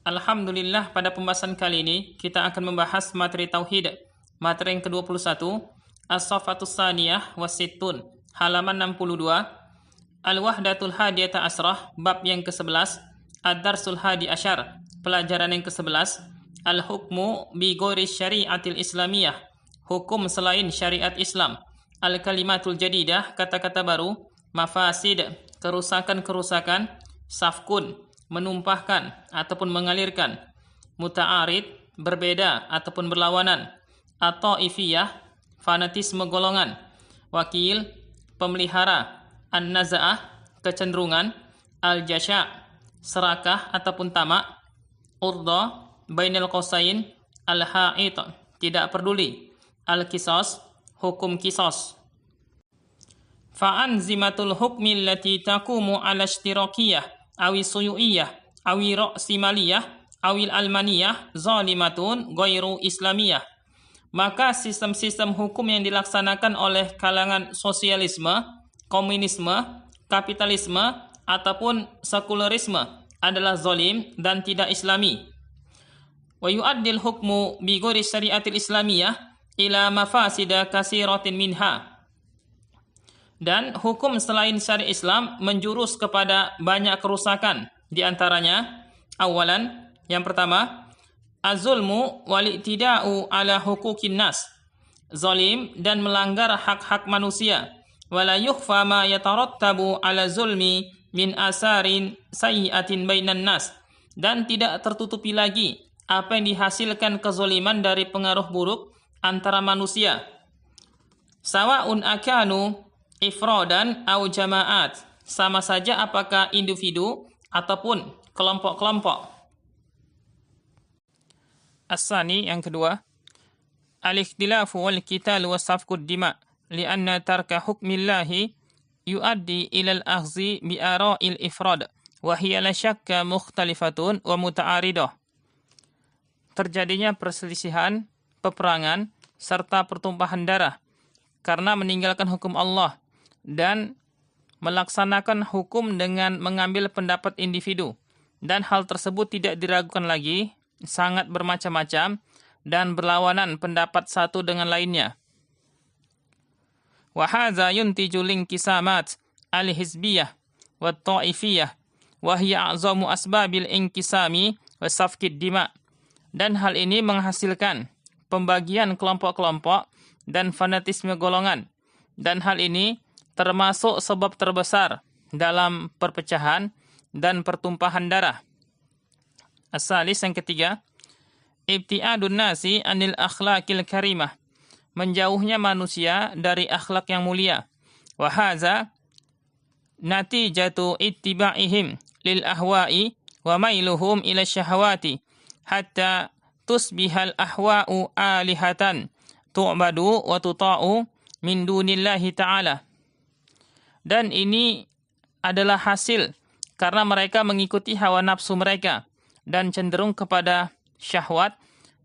Alhamdulillah, pada pembahasan kali ini kita akan membahas materi tauhid. Materi yang ke-21, As-Saffatus Tsaniyah Wasittun, halaman 62. Al-Wahdatul Hadiyata Asrah, bab yang ke-11. Ad-Darsul Hadi Asyar, pelajaran yang ke-11. Al-Hukmu bi ghairi syari'atil Islamiyah, hukum selain syariat Islam. Al-Kalimatul Jadidah, kata-kata baru. Mafasid, kerusakan-kerusakan. Safkun, menumpahkan ataupun mengalirkan. Muta'arid, berbeda ataupun berlawanan. At-Ta'ifiyah, fanatisme golongan. Wakil, pemelihara. An-Naza'ah, kecenderungan. Al-Jasya', serakah ataupun tamak. Urda, bainal qausain. Al-Ha'id, tidak peduli. Al-Qisas, hukum kisos. Fa'anzimatul hukmi allati taqumu ala ishtirakiyah awi suyu'iyah awi ra'simaliyah awil almaniyah zalimatun ghairu islamiyah. Maka sistem-sistem hukum yang dilaksanakan oleh kalangan sosialisme, komunisme, kapitalisme ataupun sekularisme adalah zalim dan tidak islami. Wa yu'addil hukmu bi ghairi syariatil islamiyah ila mafasida katsiratin minha. Dan hukum selain syariat Islam menjurus kepada banyak kerusakan. Di antaranya, awalan, yang pertama, az-zulmu wal-i'tida'u ala huquqin nas, zalim dan melanggar hak-hak manusia. Wala yukhfa ma yatarattabu ala zulmi min asarin sayyi'atin bainan nas, dan tidak tertutupi lagi apa yang dihasilkan kezaliman dari pengaruh buruk antara manusia. Sawa'un akanu ifradan au jama'at, sama saja apakah individu ataupun kelompok-kelompok. As-sani, yang kedua, al-ikhtilafu wal qital wa safkud dima lianna tarka hukmillahi yuaddi ilal akhzi bi ara'il ifrad wa hiya la syakka mukhtalifatun wa muta'aridah. Terjadinya perselisihan, peperangan serta pertumpahan darah karena meninggalkan hukum Allah dan melaksanakan hukum dengan mengambil pendapat individu, dan hal tersebut tidak diragukan lagi, sangat bermacam-macam dan berlawanan pendapat satu dengan lainnya. Wa hadza yuntiju linqisamat al-hizbiyah wa ta'ifiyah wa hiya a'zamu asbabil inqisami wa safkid dima, dan hal ini menghasilkan pembagian kelompok-kelompok dan fanatisme golongan, dan hal ini termasuk sebab terbesar dalam perpecahan dan pertumpahan darah. As-salis, yang ketiga, ibtiadun nasi anil akhlaqil karimah, menjauhnya manusia dari akhlak yang mulia. Wa hadza natijatu ittiba'ihim lil ahwa'i wa mailuhum ila syahawati hatta tusbihal ahwa'u alihatan tu'badu wa tuta'u min dunillahi ta'ala. Dan ini adalah hasil karena mereka mengikuti hawa nafsu mereka dan cenderung kepada syahwat,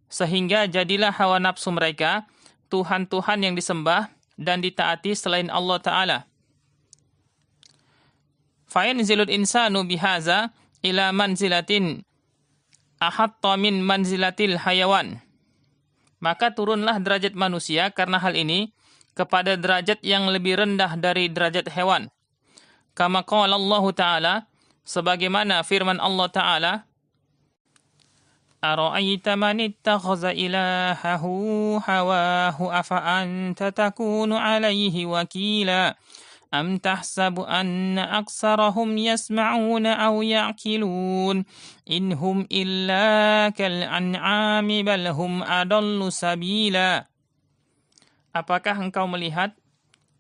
sehingga jadilah hawa nafsu mereka Tuhan-Tuhan yang disembah dan ditaati selain Allah Ta'ala. Fayanzilul insanu bihaza ila manzilatin ahatta min manzilatil hayawan. Maka turunlah derajat manusia karena hal ini kepada derajat yang lebih rendah dari derajat hewan. Kama qala Allah Ta'ala, sebagaimana firman Allah Ta'ala, Ara'aita man ittakhadha ilahahu hawahu afa anta takunu alaihi wakila am tahsabu anna aksarahum yasma'una aw ya'qilun inhum illa kal an'ami bal hum adallu sabila. Apakah engkau melihat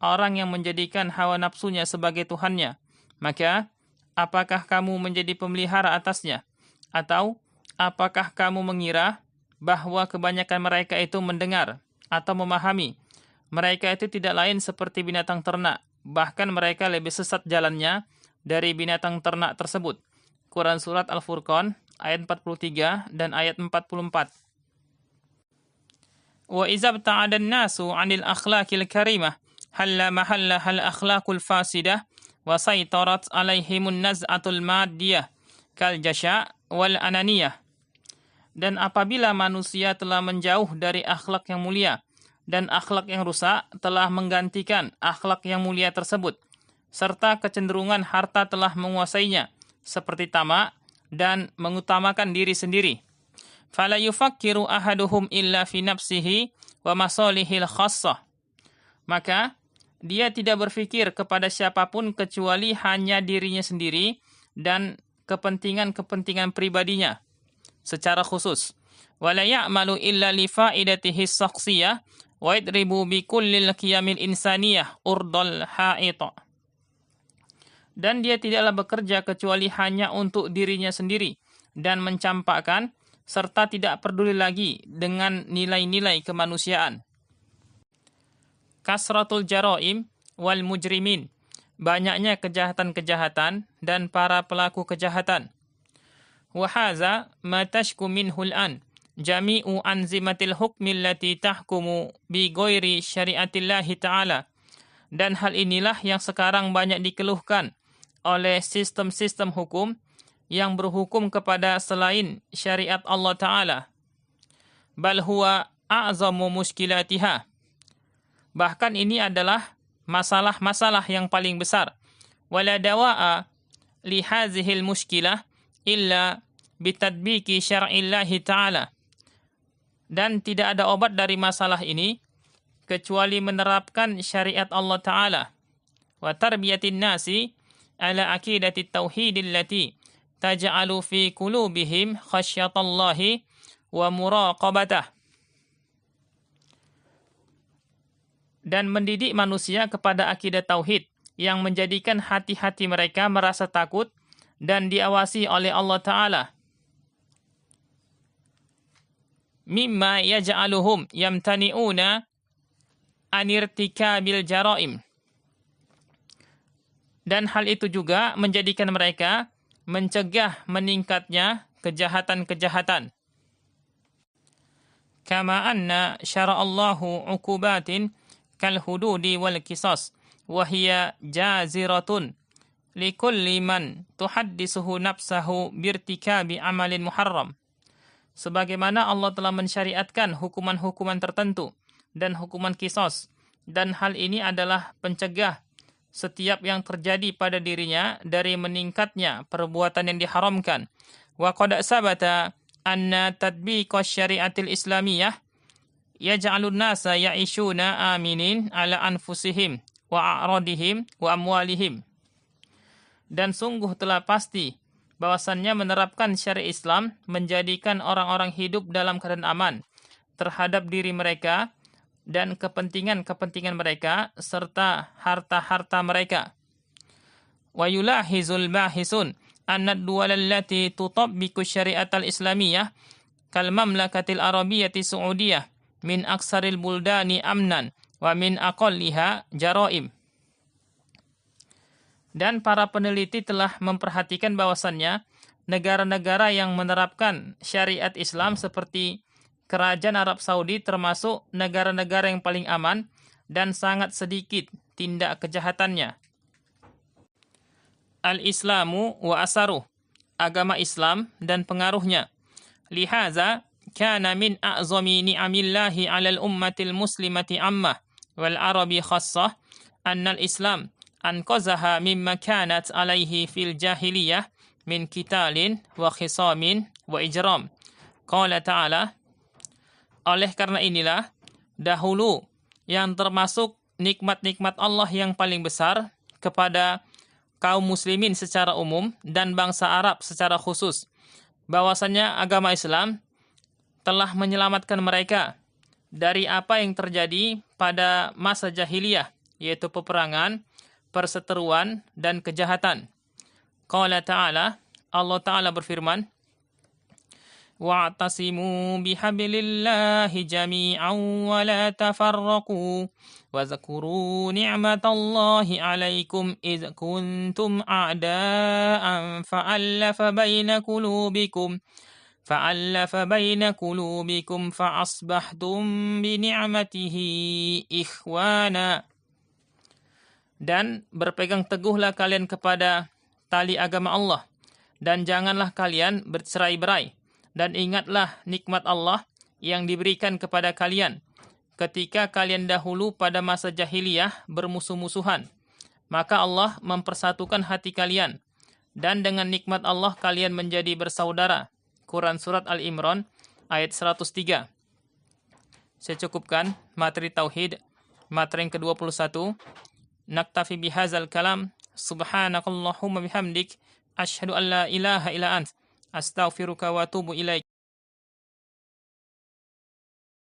orang yang menjadikan hawa nafsunya sebagai Tuhannya? Maka, apakah kamu menjadi pemelihara atasnya? Atau, apakah kamu mengira bahwa kebanyakan mereka itu mendengar atau memahami? Mereka itu tidak lain seperti binatang ternak. Bahkan mereka lebih sesat jalannya dari binatang ternak tersebut. Quran Surat Al-Furqan, ayat 43 dan ayat 44. Wa izab ta'adan nasu 'anil akhlaqil karimah halla mahalla hal akhlaqul fasidah wa saytarat alaihimun naz'atul maddiyah kal jasya wal ananiyah Dan apabila manusia telah menjauh dari akhlak yang mulia, dan akhlak yang rusak telah menggantikan akhlak yang mulia tersebut, serta kecenderungan harta telah menguasainya, seperti tamak dan mengutamakan diri sendiri. Fala yufakkiru ahaduhum illa fi nafsihi wa masalihil khassah. Maka dia tidak berfikir kepada siapapun kecuali hanya dirinya sendiri dan kepentingan-kepentingan pribadinya secara khusus. Wala ya'malu illa li faidatihi shakhsiyah wa yadribu bi kullil qiyamil insaniyah urdal ha'ita. Dan dia tidaklah bekerja kecuali hanya untuk dirinya sendiri dan mencampakkan serta tidak peduli lagi dengan nilai-nilai kemanusiaan. Kasratul jaraim wal mujrimin, banyaknya kejahatan-kejahatan dan para pelaku kejahatan. Wa hadza ma tashku minhu al-an jami'u anzimatil hukmi allati tahkumu bi ghairi syariatillahi ta'ala. Dan hal inilah yang sekarang banyak dikeluhkan oleh sistem-sistem hukum yang berhukum kepada selain syariat Allah Ta'ala. Bal huwa a'zamu muskilatiha. Bahkan ini adalah masalah-masalah yang paling besar. Wala dawa'a li hazihil muskilah illa bitadbiki syar'illahi ta'ala. Dan tidak ada obat dari masalah ini kecuali menerapkan syariat Allah Ta'ala. Wa tarbiyatin nasi ala aqidatit tauhidil lati taj'alu fi qulubihim khasyatallahi wa muraqabatah. Dan mendidik manusia kepada akidah tauhid yang menjadikan hati-hati mereka merasa takut dan diawasi oleh Allah Ta'ala. Mimma yaj'aluhum yamtani'una anirtikabil jaraim. Dan hal itu juga menjadikan mereka mencegah meningkatnya kejahatan-kejahatan. Kama anna syara'allahu uqubatin kal hududi wal qisas wa hiya jaziratun likulli man tuhaddisuhu nafsahu birtikabi amalin muharram. Sebagaimana Allah telah mensyariatkan hukuman-hukuman tertentu dan hukuman qisas, dan hal ini adalah pencegah setiap yang terjadi pada dirinya dari meningkatnya perbuatan yang diharamkan. Wa qad sabata anna tatbiqa syariatil islamiyah yaj'alun nasa ya'ishuna aminin ala anfusihim wa a'radihim wa amwalihim. Dan sungguh telah pasti bahwasannya menerapkan syariat Islam menjadikan orang-orang hidup dalam keadaan aman terhadap diri mereka dan kepentingan-kepentingan mereka serta harta-harta mereka. Wa yulahizul bahisun anna ad-duwal allati tutabbiqu syariat al-islamiyah kal mamlakatil arabiyyati saudiyah min aksaril buldani amnan wa min aqalliha jaraim. Dan para peneliti telah memperhatikan bahwasannya negara-negara yang menerapkan syariat Islam seperti Kerajaan Arab Saudi termasuk negara-negara yang paling aman dan sangat sedikit tindak kejahatannya. Al-Islamu wa asaruh, agama Islam dan pengaruhnya. Lihaza kana min a'zami ni'amillahi 'alal ummatil muslimati ammah wal arabi khassah annal Islam anqazaha mimma kanat alaihi fil jahiliyah min kitalin wa khisamin wa ijram. Qala ta'ala, oleh karena inilah dahulu yang termasuk nikmat-nikmat Allah yang paling besar kepada kaum muslimin secara umum dan bangsa Arab secara khusus, bahwasanya agama Islam telah menyelamatkan mereka dari apa yang terjadi pada masa jahiliyah, yaitu peperangan, perseteruan, dan kejahatan. Qala ta'ala, Allah Ta'ala berfirman, wa'tasimu bihablillahi jami'an wa la tafarraqu wa zakuru ni'matallahi alaikum idh kuntum a'da'an fa'allafa baina qulubikum fa'asbahtum bi ni'matihi ikhwana. Dan berpegang teguhlah kalian kepada tali agama Allah, dan janganlah kalian bercerai-berai, Dan ingatlah nikmat Allah yang diberikan kepada kalian ketika kalian dahulu pada masa jahiliyah bermusuh-musuhan. Maka Allah mempersatukan hati kalian, dan dengan nikmat Allah kalian menjadi bersaudara. Quran Surat Al-Imran ayat 103. Saya cukupkan materi Tauhid, materi yang ke-21. Naktafi bihazal kalam. Subhanakallahumma bihamdik. Ashhadu an la ilaha illa ant. Astaghfiruka wa atubu ilaik.